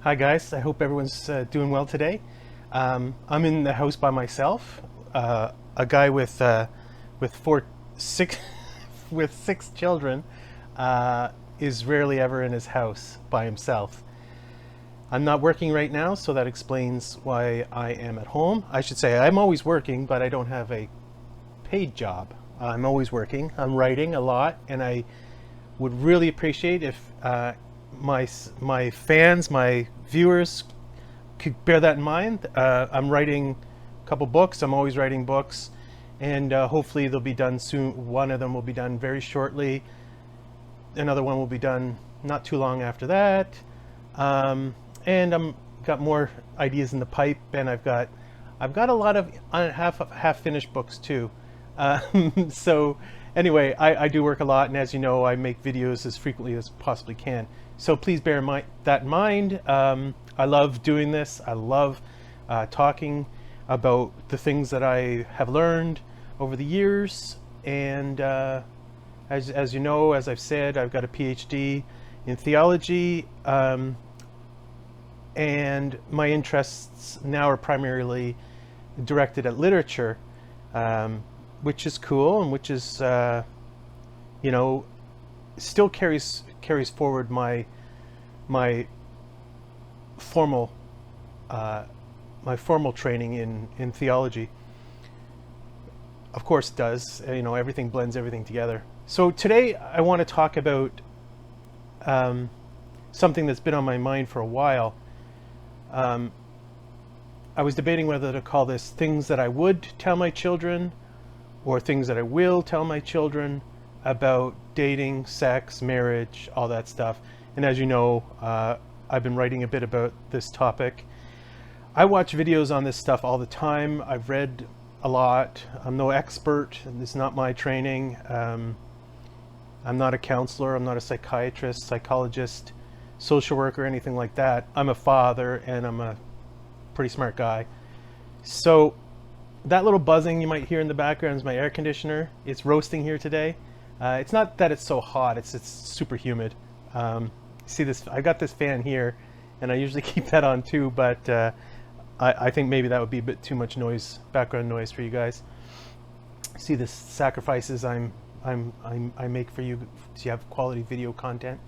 Hi guys, I hope everyone's doing well today. I'm in the house by myself. A guy with six with 6 children is rarely ever in his house by himself. I'm not working right now, so that explains why I am at home. I should say I'm always working, but I don't have a paid job. I'm always working. I'm writing a lot, and I would really appreciate if my fans, my viewers, could bear that in mind. I'm writing a couple books. I'm always writing books, and hopefully they'll be done soon. One of them will be done very shortly. Another one will be done not too long after that. And I'm got more ideas in the pipe, and I've got a lot of half finished books too. So anyway, I do work a lot, and as you know, I make videos as frequently as possibly can. So please bear that in mind. I love doing this. I love talking about the things that I have learned over the years. And as you know, as I've said, I've got a PhD in theology. And my interests now are primarily directed at literature, which is cool, and which is, still carries forward my formal training in theology. Of course it does. Everything blends everything together. So today I want to talk about something that's been on my mind for a while. I was debating whether to call this things that I would tell my children or things that I will tell my children about dating, sex, marriage, all that stuff. And as you know, I've been writing a bit about this topic. I watch videos on this stuff all the time. I've read a lot. I'm no expert. This is not my training. I'm not a counselor. I'm not a psychiatrist, psychologist, social worker, anything like that. I'm a father, and I'm a pretty smart guy. So that little buzzing you might hear in the background is my air conditioner. It's roasting here today. It's not that it's so hot, it's super humid. See this, I got this fan here, and I usually keep that on too, but I think maybe that would be a bit too much noise, background noise for you guys. See the sacrifices I make for you to have quality video content.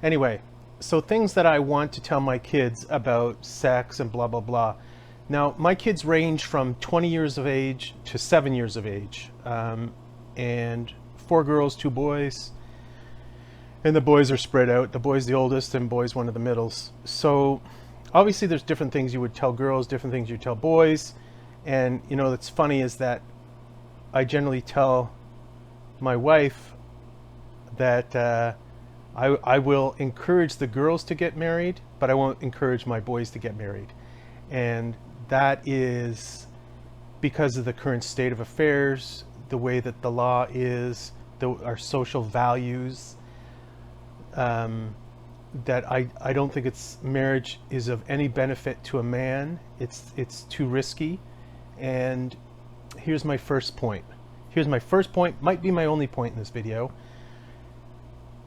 Anyway, so things that I want to tell my kids about sex and blah blah blah. Now, my kids range from 20 years of age to 7 years of age, and 4 girls, 2 boys, and the boys are spread out. The boy's the oldest, and boy's one of the middles. So obviously there's different things you would tell girls, different things you tell boys, and that's funny is that I generally tell my wife that I will encourage the girls to get married, but I won't encourage my boys to get married. And that is because of the current state of affairs, the way that the law is, our social values, that I don't think marriage is of any benefit to a man. It's too risky. And here's my first point. Might be my only point in this video.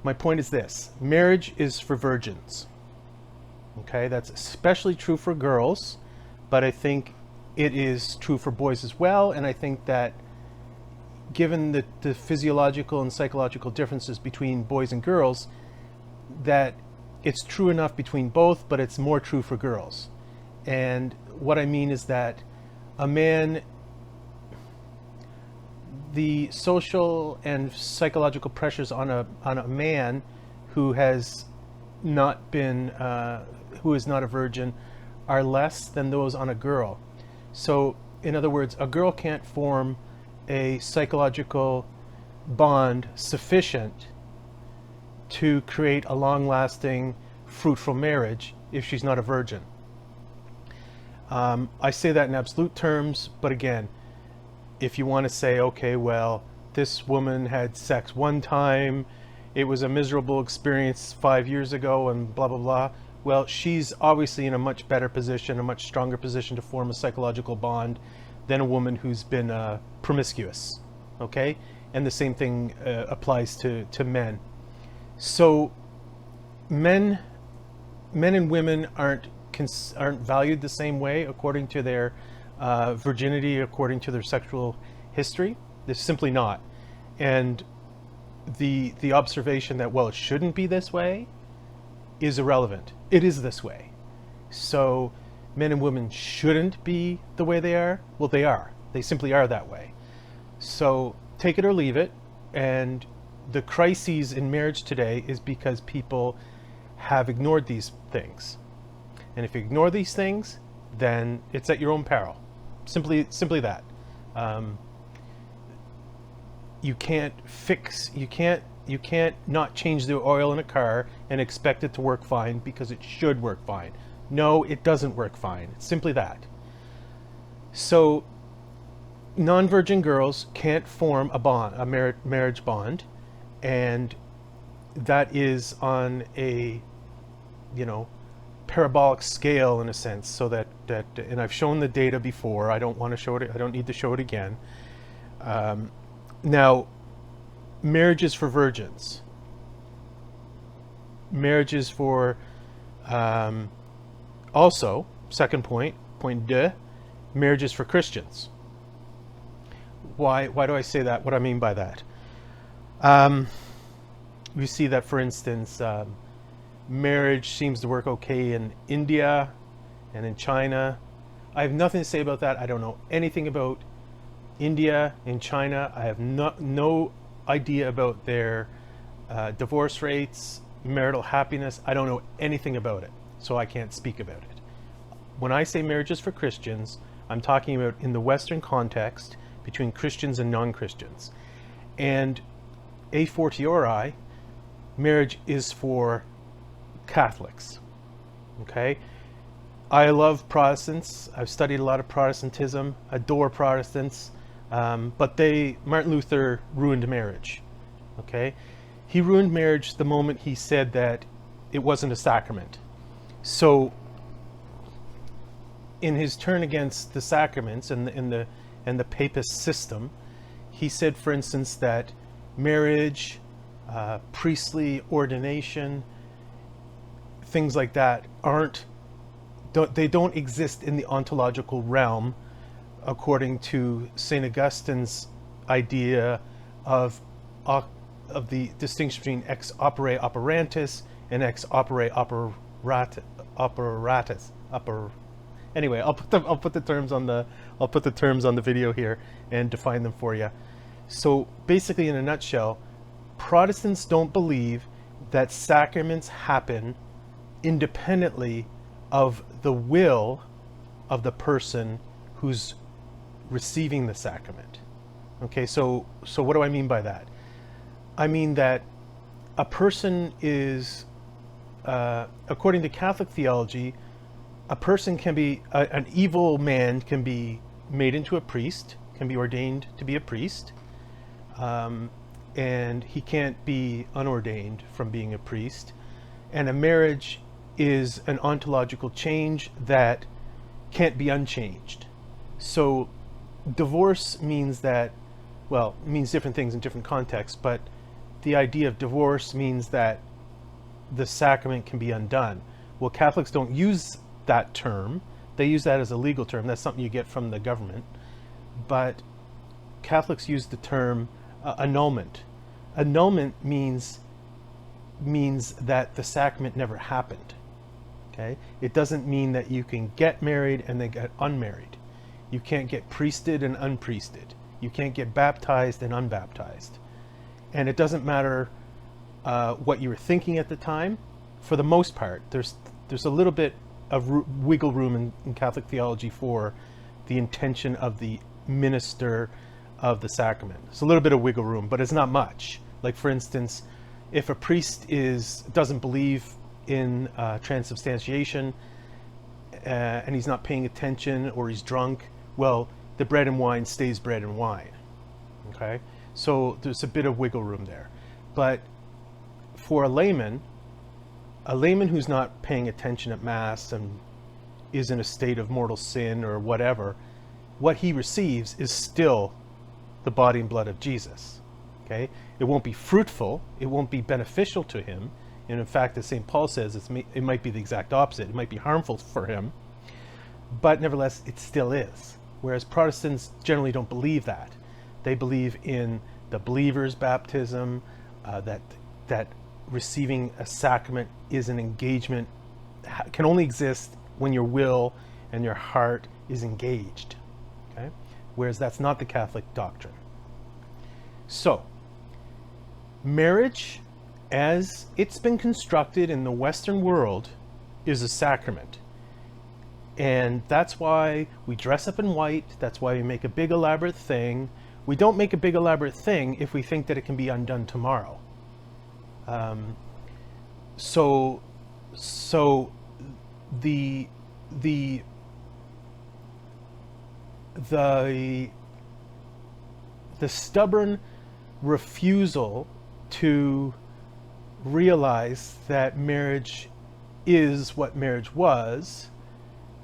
My point is this: marriage is for virgins. Okay, that's especially true for girls, but I think it is true for boys as well. And I think that given the physiological and psychological differences between boys and girls, that it's true enough between both, but it's more true for girls. And what I mean is that the social and psychological pressures on a man who has not been who is not a virgin are less than those on a girl. So in other words, a girl can't form a psychological bond sufficient to create a long-lasting, fruitful marriage if she's not a virgin. I say that in absolute terms, but again, if you want to say, okay, well, this woman had sex one time, it was a miserable experience 5 years ago, and blah, blah, blah. Well, she's obviously in a much better position, a much stronger position to form a psychological bond than a woman who's been promiscuous, okay? And the same thing applies to men. So men men and women aren't valued the same way according to their virginity, according to their sexual history. They're simply not. And the observation that, well, it shouldn't be this way is irrelevant. It is this way. So men and women shouldn't be the way they are. Well, they are. They simply are that way. So take it or leave it. And the crises in marriage today is because people have ignored these things. And if you ignore these things, then it's at your own peril. Simply that. You can't not change the oil in a car and expect it to work fine because it should work fine. No, it doesn't work fine. It's simply that. So non-virgin girls can't form a marriage bond, and that is on a, parabolic scale in a sense, so that and I've shown the data before. I don't want to show it. I don't need to show it again. Now, marriages for virgins. Marriages for, also, second point deux, marriages for Christians. Why do I say that? What I mean by that? We see that, for instance, marriage seems to work okay in India and in China. I have nothing to say about that. I don't know anything about India and China. I have no idea about their divorce rates, marital happiness. I don't know anything about it, so I can't speak about it. When I say marriages for Christians, I'm talking about in the Western context between Christians and non-Christians. And a fortiori, marriage is for Catholics. Okay? I love Protestants. I've studied a lot of Protestantism, adore Protestants, but Martin Luther ruined marriage. Okay? He ruined marriage the moment he said that it wasn't a sacrament. So in his turn against the sacraments and the papist system, he said, for instance, that marriage, priestly ordination, things like that don't exist in the ontological realm, according to St. Augustine's idea of the distinction between ex opere operantis and ex opere operatus. Anyway, I'll put the terms on the video here and define them for you. So basically, in a nutshell, Protestants don't believe that sacraments happen independently of the will of the person who's receiving the sacrament. Okay, so what do I mean by that? I mean that a person is, according to Catholic theology, a person can be, an evil man can be made into a priest, can be ordained to be a priest, and he can't be unordained from being a priest. And a marriage is an ontological change that can't be unchanged. So divorce means that, well, it means different things in different contexts, but the idea of divorce means that the sacrament can be undone. Well, Catholics don't use that term. They use that as a legal term. That's something you get from the government. But Catholics use the term annulment. Annulment means that the sacrament never happened. Okay? It doesn't mean that you can get married and then get unmarried. You can't get priested and unpriested. You can't get baptized and unbaptized. And it doesn't matter what you were thinking at the time. For the most part, there's a little bit of wiggle room in Catholic theology for the intention of the minister of the sacrament. It's a little bit of wiggle room, but it's not much. Like, for instance, if a priest doesn't believe in transubstantiation and he's not paying attention, or he's drunk, well, the bread and wine stays bread and wine. Okay? So there's a bit of wiggle room there. But for a layman who's not paying attention at Mass and is in a state of mortal sin or whatever, what he receives is still the body and blood of Jesus. Okay? It won't be fruitful, it won't be beneficial to him, And in fact, as St. Paul says, it might be the exact opposite. It might be harmful for him, but nevertheless, it still is. Whereas Protestants generally don't believe that. They believe in the believer's baptism, that receiving a sacrament is an engagement, can only exist when your will and your heart is engaged. Okay? Whereas that's not the Catholic doctrine. So, marriage, as it's been constructed in the Western world, is a sacrament. And that's why we dress up in white. That's why we make a big elaborate thing. We don't make a big elaborate thing if we think that it can be undone tomorrow. So the stubborn refusal to realize that marriage is what marriage was,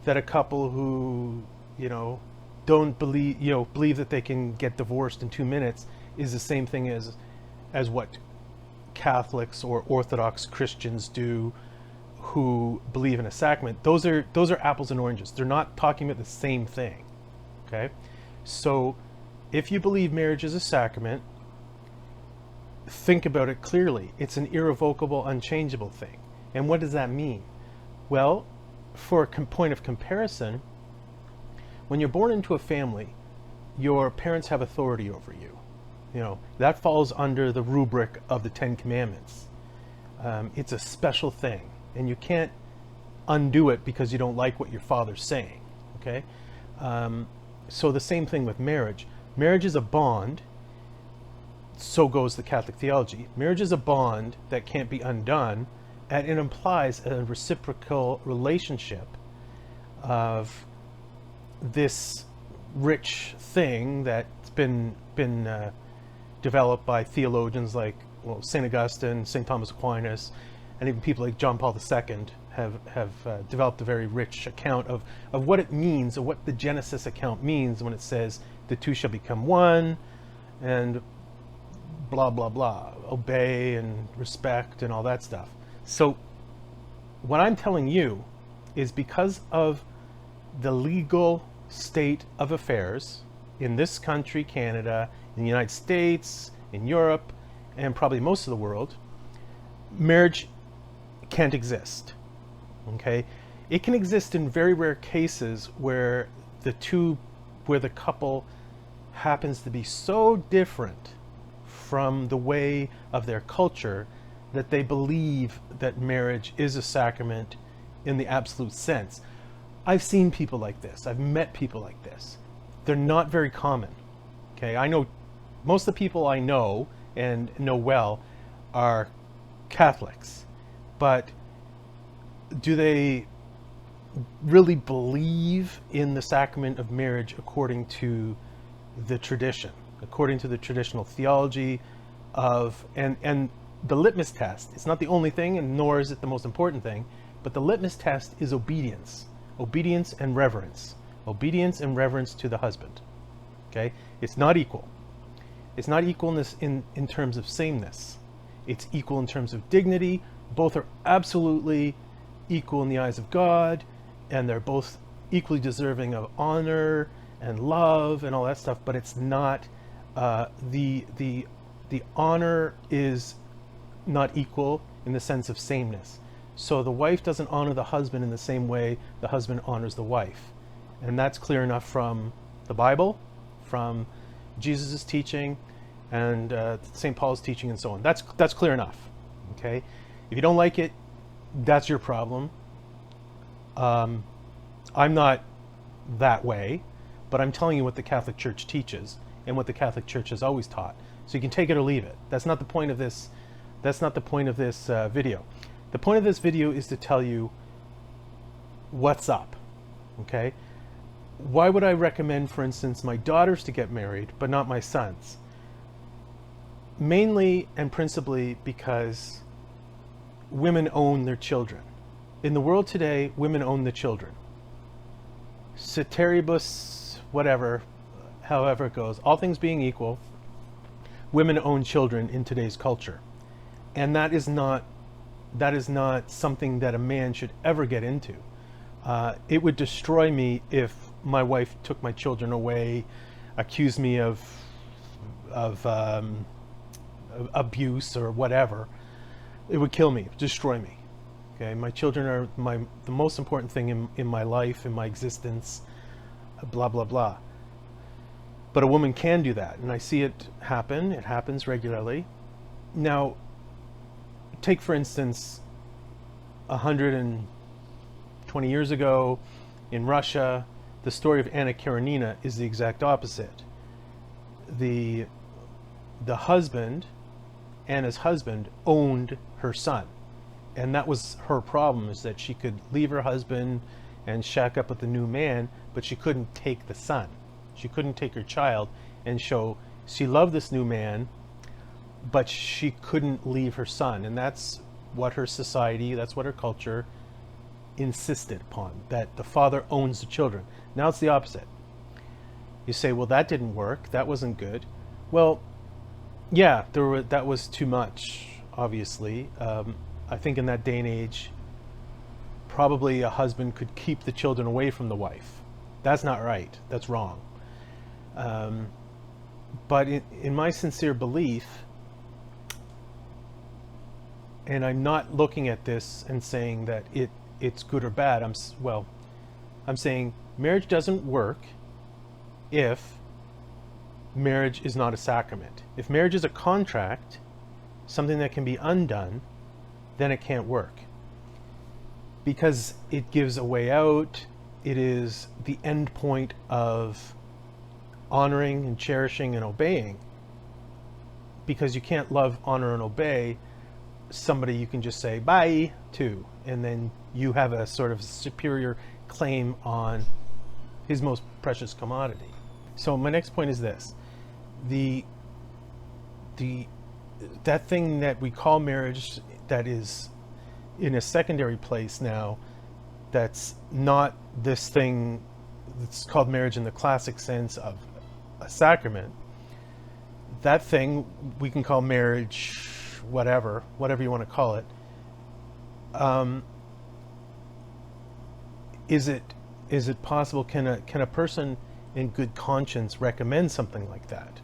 that a couple who, don't believe, believe that they can get divorced in 2 minutes is the same thing as what Catholics or Orthodox Christians do who believe in a sacrament. Those are apples and oranges. They're not talking about the same thing. Okay? So if you believe marriage is a sacrament, think about it clearly. It's an irrevocable, unchangeable thing. And what does that mean? Well, for a point of comparison, when you're born into a family, your parents have authority over you. That falls under the rubric of the 10 Commandments. It's a special thing, and you can't undo it because you don't like what your father's saying. Okay? So the same thing with marriage. Marriage is a bond. So goes the Catholic theology. Marriage is a bond that can't be undone, and it implies a reciprocal relationship of this rich thing that's been developed by theologians like St. Augustine, St. Thomas Aquinas, and even people like John Paul II have developed a very rich account of what it means, or what the Genesis account means when it says the two shall become one, and blah, blah, blah, obey and respect and all that stuff. So what I'm telling you is, because of the legal state of affairs in this country, Canada, in the United States, in Europe, and probably most of the world, marriage can't exist. Okay? It can exist in very rare cases where the couple happens to be so different from the way of their culture that they believe that marriage is a sacrament in the absolute sense. I've seen people like this. I've met people like this. They're not very common. Okay, I know most of the people I know and know well are Catholics, but do they really believe in the sacrament of marriage according to the tradition, according to the traditional theology of, and the litmus test? It's not the only thing, and nor is it the most important thing, but the litmus test is obedience. Obedience and reverence. Obedience and reverence to the husband. Okay? It's not equal. It's not equal in terms of sameness. It's equal in terms of dignity. Both are absolutely equal in the eyes of God, and they're both equally deserving of honor and love and all that stuff, but it's not, the honor is not equal in the sense of sameness. So the wife doesn't honor the husband in the same way the husband honors the wife. And that's clear enough from the Bible, from Jesus' teaching, and St. Paul's teaching, and so on. That's clear enough. Okay? If you don't like it, that's your problem. I'm not that way, but I'm telling you what the Catholic Church teaches and what the Catholic Church has always taught. So you can take it or leave it. That's not the point of this. That's not the point of this video. The point of this video is to tell you what's up. Okay? Why would I recommend, for instance, my daughters to get married, but not my sons? Mainly and principally because women own their children. In the world today, women own the children. Ceteribus, whatever, however it goes, all things being equal, women own children in today's culture. And that is not that is not something that a man should ever get into. It would destroy me if my wife took my children away, accused me of abuse or whatever. It would kill me, destroy me. Okay, my children are the most important thing in my life, in my existence, blah, blah, blah. But a woman can do that, and I see it happen. It happens regularly. Now, take for instance, 120 years ago in Russia, the story of Anna Karenina is the exact opposite. The husband, Anna's husband, owned her son. And that was her problem, is that she could leave her husband and shack up with a new man, but she couldn't take the son. She couldn't take her child and show she loved this new man, but she couldn't leave her son. And that's what her society, that's what her culture insisted upon, that the father owns the children. Now it's the opposite. You say, well, that didn't work. That wasn't good. Well, yeah, that was too much, obviously. I think in that day and age, probably a husband could keep the children away from the wife. That's not right. That's wrong. But in my sincere belief, and I'm not looking at this and saying that it's good or bad. I'm saying marriage doesn't work if marriage is not a sacrament. If marriage is a contract, something that can be undone, then it can't work. Because it gives a way out. It is the end point of honoring and cherishing and obeying. Because you can't love, honor, and obey somebody you can just say bye to, and then you have a sort of superior claim on his most precious commodity. So my next point is this: that thing that we call marriage, that is in a secondary place now, that's not this thing that's called marriage in the classic sense of a sacrament. That thing we can call marriage, whatever you want to call it. Is it possible? Can a person in good conscience recommend something like that?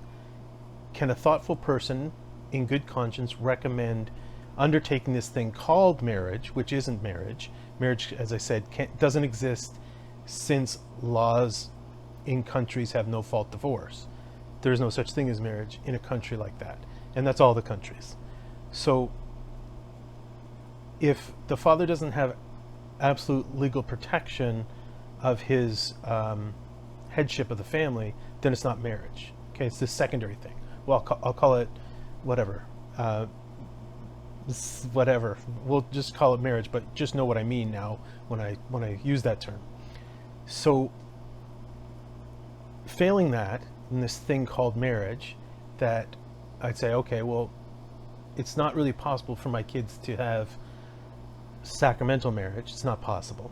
Can a thoughtful person in good conscience recommend undertaking this thing called marriage, which isn't marriage? Marriage, as I said, doesn't exist since laws in countries have no-fault divorce. There is no such thing as marriage in a country like that, and that's all the countries. So if the father doesn't have absolute legal protection of his headship of the family, then it's not marriage. Okay, it's this secondary thing. Well, I'll call it whatever. Whatever. We'll just call it marriage, but just know what I mean now when I use that term. So failing that in this thing called marriage, that I'd say, okay, well, it's not really possible for my kids to have sacramental marriage. It's not possible.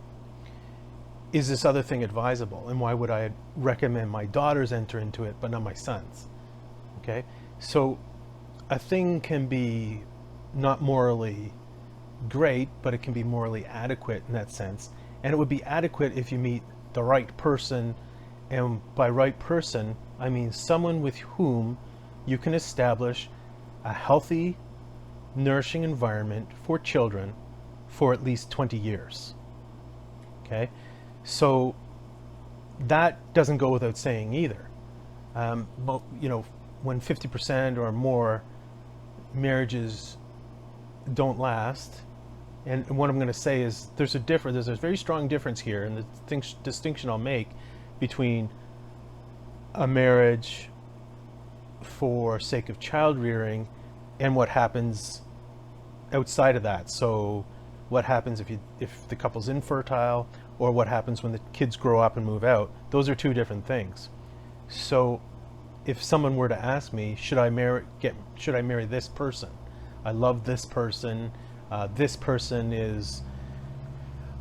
Is this other thing advisable? And why would I recommend my daughters enter into it, but not my sons? Okay, so a thing can be not morally great, but it can be morally adequate in that sense. And it would be adequate if you meet the right person. And by right person, I mean someone with whom you can establish a healthy, nourishing environment for children for at least 20 years. Okay, so that doesn't go without saying either. But, you know, when 50% or more marriages don't last, and what I'm going to say is there's a very strong difference here, and the distinction I'll make between a marriage for sake of child rearing and what happens outside of that. So what happens if the couple's infertile, or what happens when the kids grow up and move out. Those are two different things. So if someone were to ask me, should I marry this person? I love this person. This person is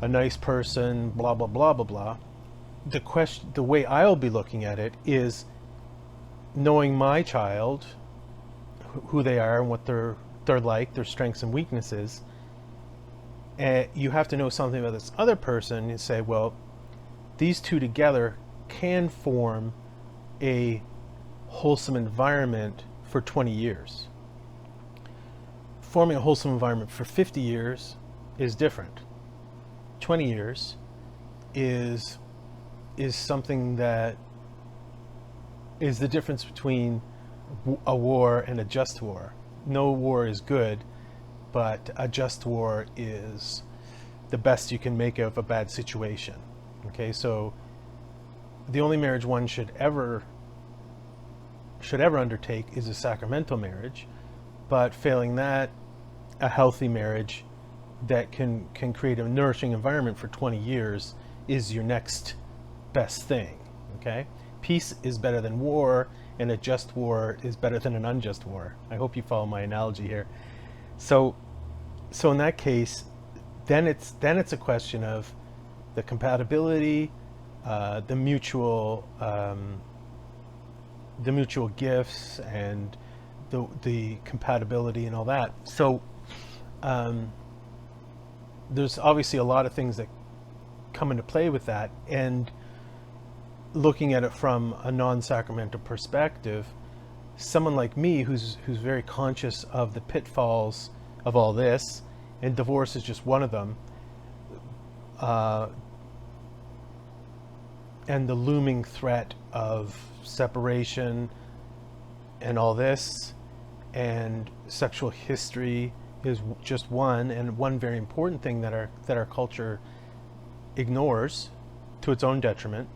a nice person, blah, blah, blah, blah, blah. The way I'll be looking at it is knowing my child, who they are and what they're like, their strengths and weaknesses, you have to know something about this other person and say, well, these two together can form a wholesome environment for 20 years. Forming a wholesome environment for 50 years is different. 20 years is something that is the difference between a war and a just war. No war is good, but a just war is the best you can make of a bad situation. Okay, so the only marriage one should ever undertake is a sacramental marriage, but failing that, a healthy marriage that can create a nourishing environment for 20 years is your next best thing. Okay, peace is better than war, and a just war is better than an unjust war. I hope you follow my analogy here. So in that case, then it's a question of the compatibility, the mutual gifts, and the compatibility and all that. So there's obviously a lot of things that come into play with that, and looking at it from a non-sacramental perspective, someone like me who's very conscious of the pitfalls of all this, and divorce is just one of them, and the looming threat of separation and all this, and sexual history is just one, and one very important thing that our culture ignores to its own detriment.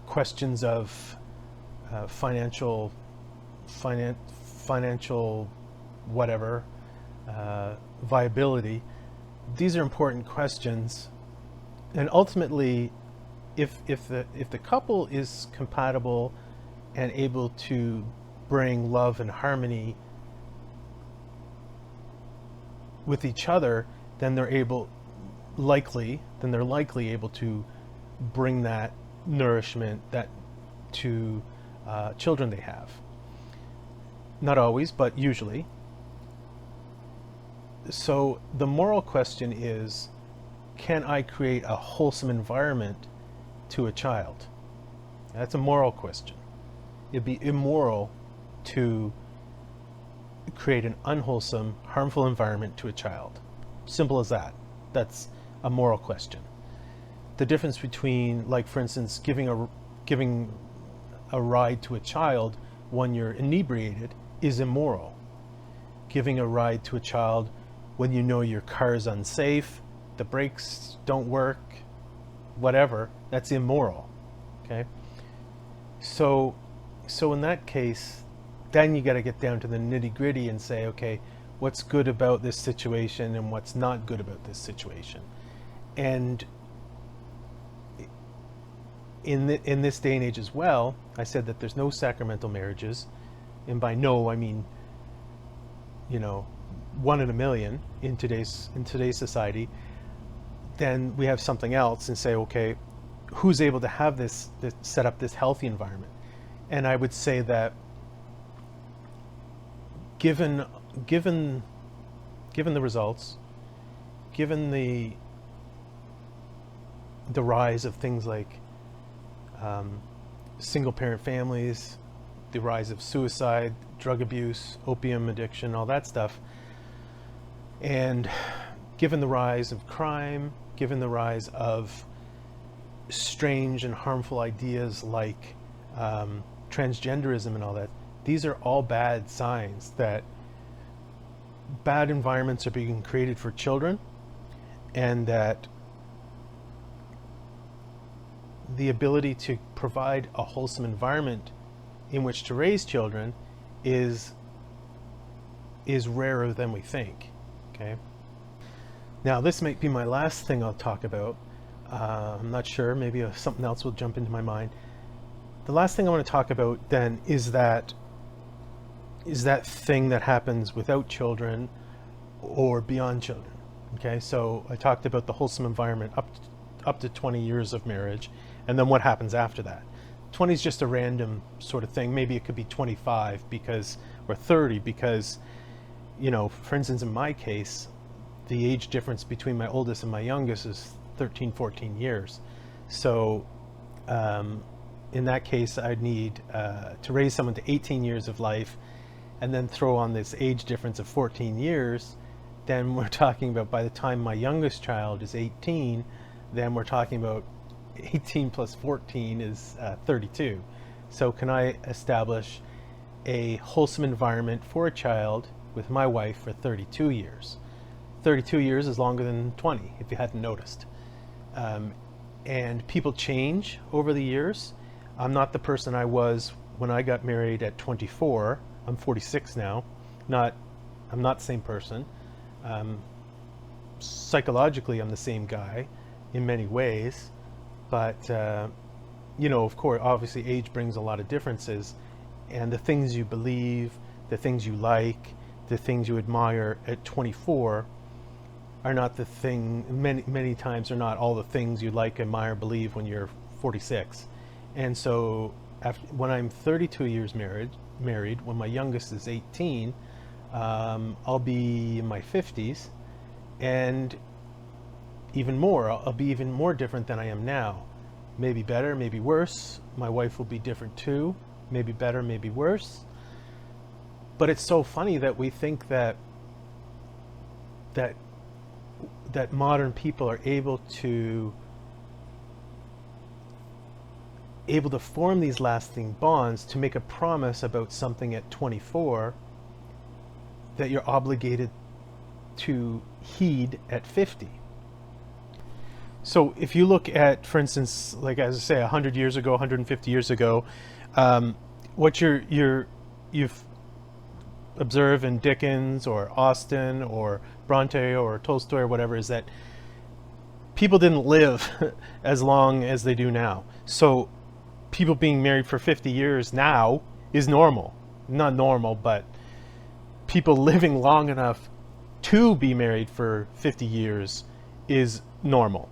Questions of financial whatever, viability. These are important questions, and ultimately, if the couple is compatible and able to bring love and harmony with each other, then they're likely able to bring that nourishment that to children they have. Not always, but usually. So the moral question is, can I create a wholesome environment to a child? That's a moral question. It'd be immoral to create an unwholesome, harmful environment to a child. Simple as that. That's a moral question. The difference between, like, for instance, giving a ride to a child when you're inebriated is immoral. Giving a ride to a child when you know your car is unsafe, the brakes don't work, whatever, that's immoral. Okay? So in that case, then you got to get down to the nitty-gritty and say, okay, what's good about this situation and what's not good about this situation. And in this day and age as well, I said that there's no sacramental marriages, and by no I mean, 1 in a million in today's society. Then we have something else and say, okay, who's able to have this set up this healthy environment? And I would say that given the results, given the rise of things like single parent families, the rise of suicide, drug abuse, opium addiction, all that stuff, and given the rise of crime, given the rise of strange and harmful ideas like transgenderism and all that, these are all bad signs that bad environments are being created for children, and that the ability to provide a wholesome environment in which to raise children is rarer than we think. Okay. Now, this might be my last thing I'll talk about. I'm not sure. Maybe something else will jump into my mind. The last thing I want to talk about then is that thing that happens without children or beyond children. Okay. So I talked about the wholesome environment up to 20 years of marriage, and then what happens after that. 20 is just a random sort of thing. Maybe it could be 25 or 30, because for instance, in my case, the age difference between my oldest and my youngest is 13, 14 years. So in that case, I'd need to raise someone to 18 years of life and then throw on this age difference of 14 years. Then we're talking about, by the time my youngest child is 18, then we're talking about 18 plus 14 is 32. So can I establish a wholesome environment for a child with my wife for 32 years? 32 years is longer than 20, if you hadn't noticed. And people change over the years. I'm not the person I was when I got married at 24. I'm 46 now. I'm not the same person. Psychologically, I'm the same guy in many ways, but of course, obviously age brings a lot of differences, and the things you believe, the things you like, the things you admire at 24 are not the thing, many times are not all the things you like, admire, believe when you're 46. And so when I'm 32 years married, when my youngest is 18, I'll be in my 50s, and even more, I'll be even more different than I am now. Maybe better, maybe worse. My wife will be different too. Maybe better, maybe worse. But it's so funny that we think that modern people are able to form these lasting bonds, to make a promise about something at 24 that you're obligated to heed at 50. So if you look at, for instance, like as I say, 100 years ago, 150 years ago, what you've observed in Dickens or Austen or Bronte or Tolstoy or whatever is that people didn't live as long as they do now. So people being married for 50 years now is normal. Not normal, but people living long enough to be married for 50 years is normal.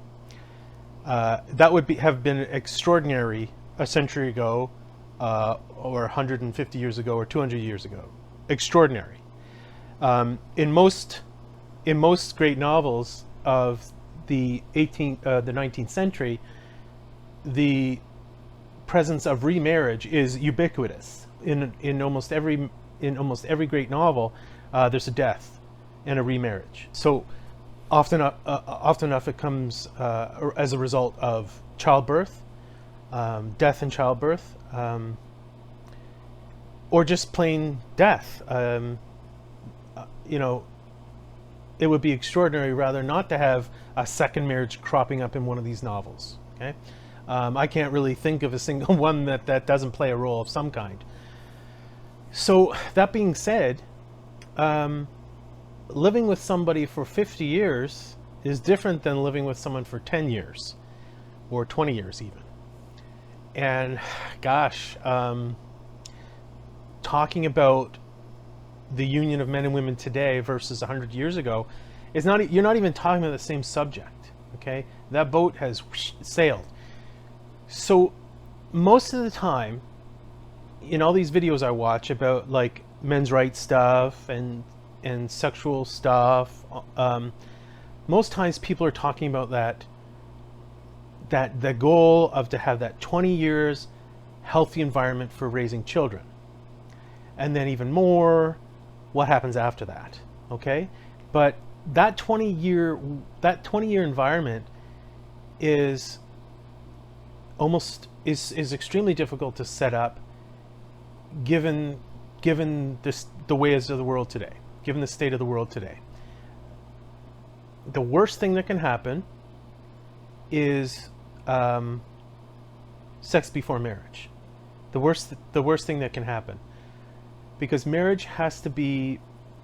That would have been extraordinary a century ago, or 150 years ago, or 200 years ago. Extraordinary. In most great novels of the 19th century, the presence of remarriage is ubiquitous. In almost every great novel, there's a death and a remarriage. So often enough, it comes as a result of childbirth, death in childbirth, or just plain death. It would be extraordinary rather not to have a second marriage cropping up in one of these novels. Okay, I can't really think of a single one that doesn't play a role of some kind. So that being said, living with somebody for 50 years is different than living with someone for 10 years or 20 years even. And gosh, talking about the union of men and women today versus 100 years ago, you're not even talking about the same subject. Okay, that boat has sailed. So most of the time, in all these videos I watch about like men's rights stuff and sexual stuff, most times people are talking about that the goal of to have that 20 years healthy environment for raising children, and then even more, what happens after that? Okay, but that 20 year environment is extremely difficult to set up, given the ways of the world today, given the state of the world today. The worst thing that can happen is sex before marriage. The worst thing that can happen, because marriage has to be,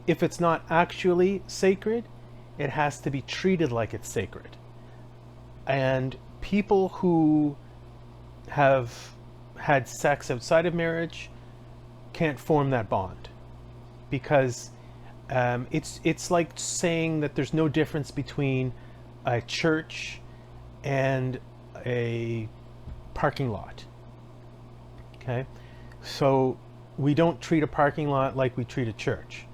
if it's not actually sacred, it has to be treated like it's sacred. And people who have had sex outside of marriage can't form that bond, because it's like saying that there's no difference between a church and a parking lot. Okay, so we don't treat a parking lot like we treat a church.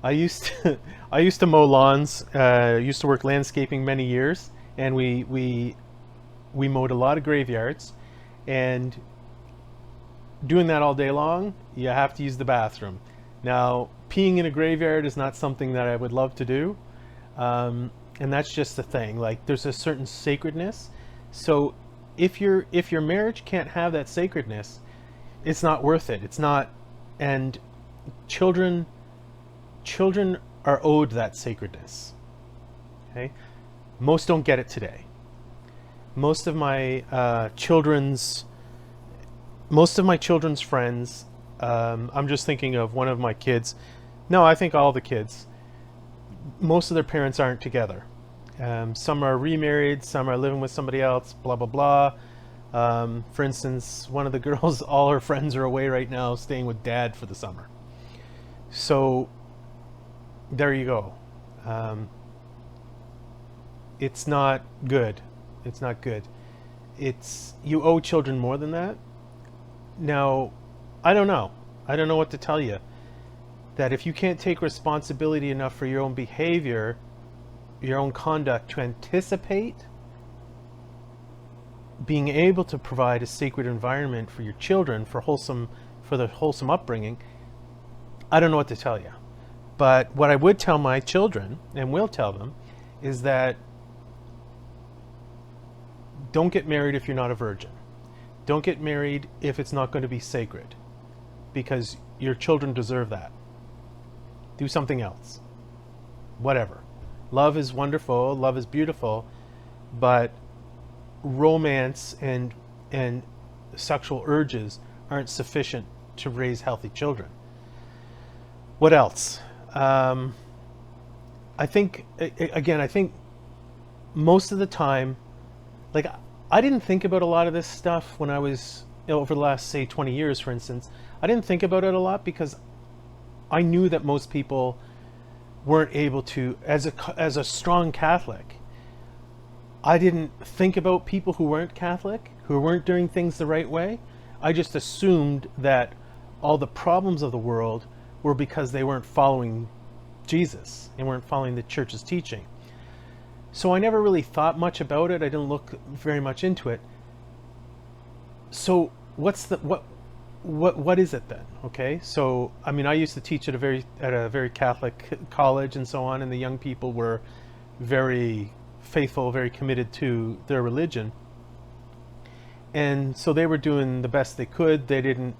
I used to, I used to mow lawns. Used to work landscaping many years, and we mowed a lot of graveyards. And doing that all day long, you have to use the bathroom. Now, peeing in a graveyard is not something that I would love to do, and that's just the thing. Like, there's a certain sacredness. So, if your marriage can't have that sacredness, it's not worth it. It's not, and children children are owed that sacredness. Okay, most don't get it today. Most of my children's friends. I'm just thinking of one of my kids. No, I think all the kids. Most of their parents aren't together. Some are remarried, some are living with somebody else, blah, blah, blah. For instance, one of the girls, all her friends are away right now staying with dad for the summer. So there you go. It's not good. It's not good. You owe children more than that. Now, I don't know. I don't know what to tell you. That if you can't take responsibility enough for your own behavior, your own conduct, to anticipate being able to provide a sacred environment for your children, for the wholesome upbringing, I don't know what to tell you. But what I would tell my children, and will tell them, is that don't get married if you're not a virgin. Don't get married if it's not going to be sacred, because your children deserve that. Do something else. Whatever. Love is wonderful, love is beautiful, but romance and sexual urges aren't sufficient to raise healthy children. What else? I think most of the time, like, I didn't think about a lot of this stuff when I was, over the last, say, 20 years, for instance. I didn't think about it a lot because I knew that most people weren't able to, as a strong Catholic, I didn't think about people who weren't Catholic, who weren't doing things the right way. I just assumed that all the problems of the world were because they weren't following Jesus and weren't following the church's teaching. So I never really thought much about it. I didn't look very much into it. So what is it then? Okay, so I mean, I used to teach at a very Catholic college and so on, and the young people were very faithful, very committed to their religion, and so they were doing the best they could. They didn't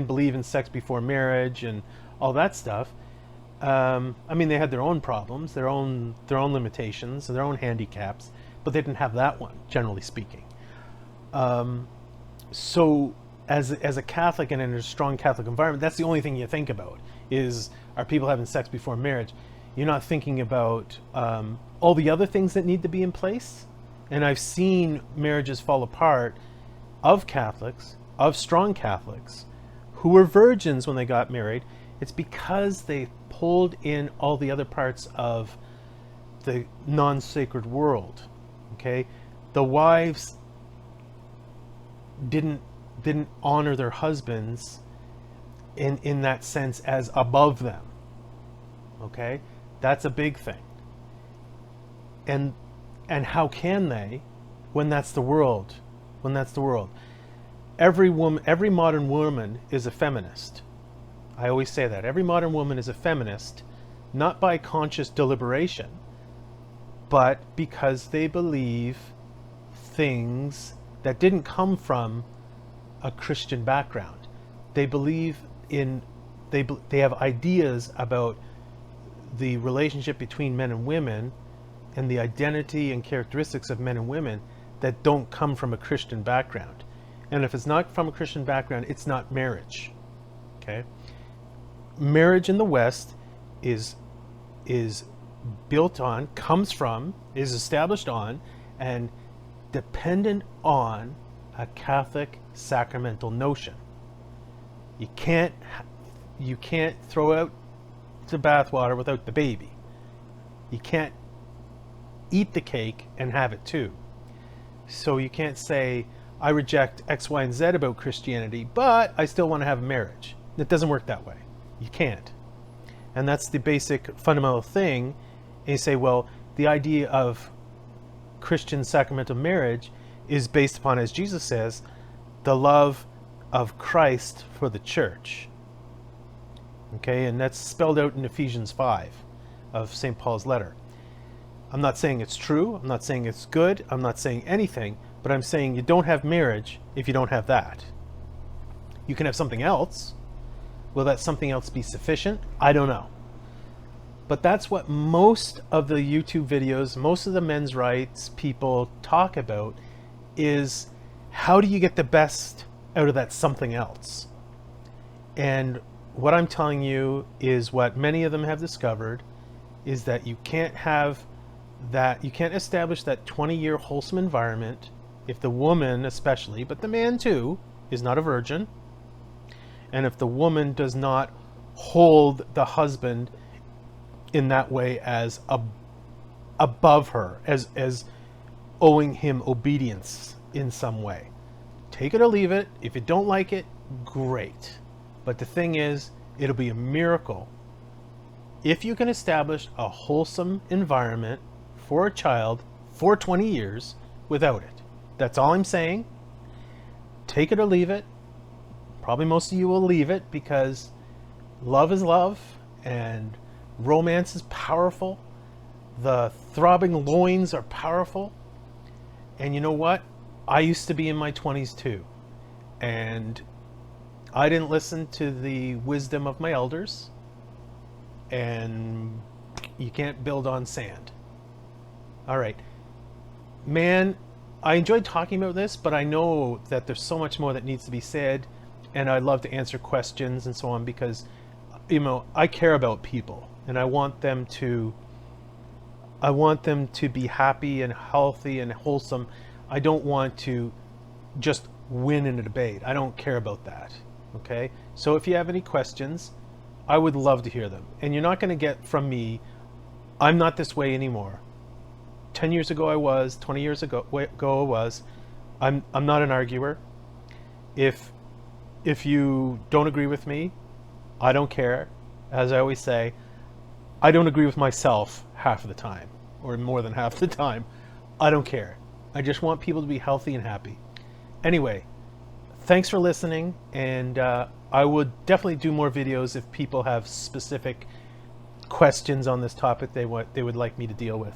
believe in sex before marriage and all that stuff. I mean, they had their own problems, their own limitations, their own handicaps, but they didn't have that one, generally speaking. So as a Catholic and in a strong Catholic environment, that's the only thing you think about is, are people having sex before marriage? You're not thinking about all the other things that need to be in place. And I've seen marriages fall apart of Catholics, of strong Catholics, who were virgins when they got married. It's because they pulled in all the other parts of the non-sacred world. Okay, the wives didn't honor their husbands in that sense as above them. Okay, that's a big thing. And how can they, when that's the world? Every modern woman is a feminist. I always say that. Every modern woman is a feminist, not by conscious deliberation, but because they believe things that didn't come from a Christian background. They believe they have ideas about the relationship between men and women and the identity and characteristics of men and women that don't come from a Christian background. And if it's not from a Christian background, it's not marriage. Okay? Marriage in the West is built on, comes from, is established on, and dependent on a Catholic sacramental notion. You can't throw out the bathwater without the baby. You can't eat the cake and have it too. So you can't say, I reject X, Y, and Z about Christianity, but I still want to have a marriage. It doesn't work that way. You can't. And that's the basic fundamental thing. And you say, well, the idea of Christian sacramental marriage is based upon, as Jesus says, the love of Christ for the church. Okay, and that's spelled out in Ephesians 5 of St. Paul's letter. I'm not saying it's true, I'm not saying it's good, I'm not saying anything, but I'm saying you don't have marriage if you don't have that. You can have something else. Will that something else be sufficient? I don't know. But that's what most of the YouTube videos, most of the men's rights people talk about, is how do you get the best out of that something else? And what I'm telling you is what many of them have discovered, is that you can't have that, you can't establish that 20-year wholesome environment if the woman especially, but the man too, is not a virgin, and if the woman does not hold the husband in that way as above her, as owing him obedience in some way. Take it or leave it. If you don't like it, great. But the thing is, it'll be a miracle if you can establish a wholesome environment for a child for 20 years without it. That's all I'm saying. Take it or leave it. Probably most of you will leave it, because love is love and romance is powerful. The throbbing loins are powerful. And you know what? I used to be in my 20s too. And I didn't listen to the wisdom of my elders. And you can't build on sand. All right. Man, I enjoyed talking about this, but I know that there's so much more that needs to be said. And I'd love to answer questions and so on, because, you know, I care about people and I want them to be happy and healthy and wholesome. I don't want to just win in a debate. I don't care about that. Okay? So if you have any questions, I would love to hear them. And you're not going to get from me, I'm not this way anymore. 10 years ago I was, 20 years ago I was. I'm not an arguer. If you don't agree with me, I don't care. As I always say, I don't agree with myself half of the time, or more than half the time. I don't care. I just want people to be healthy and happy. Anyway, thanks for listening, and I would definitely do more videos if people have specific questions on this topic they would like me to deal with.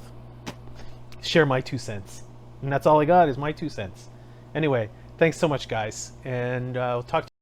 Share my 2 cents. And that's all I got, is my 2 cents. Anyway, thanks so much, guys, and I'll talk to you.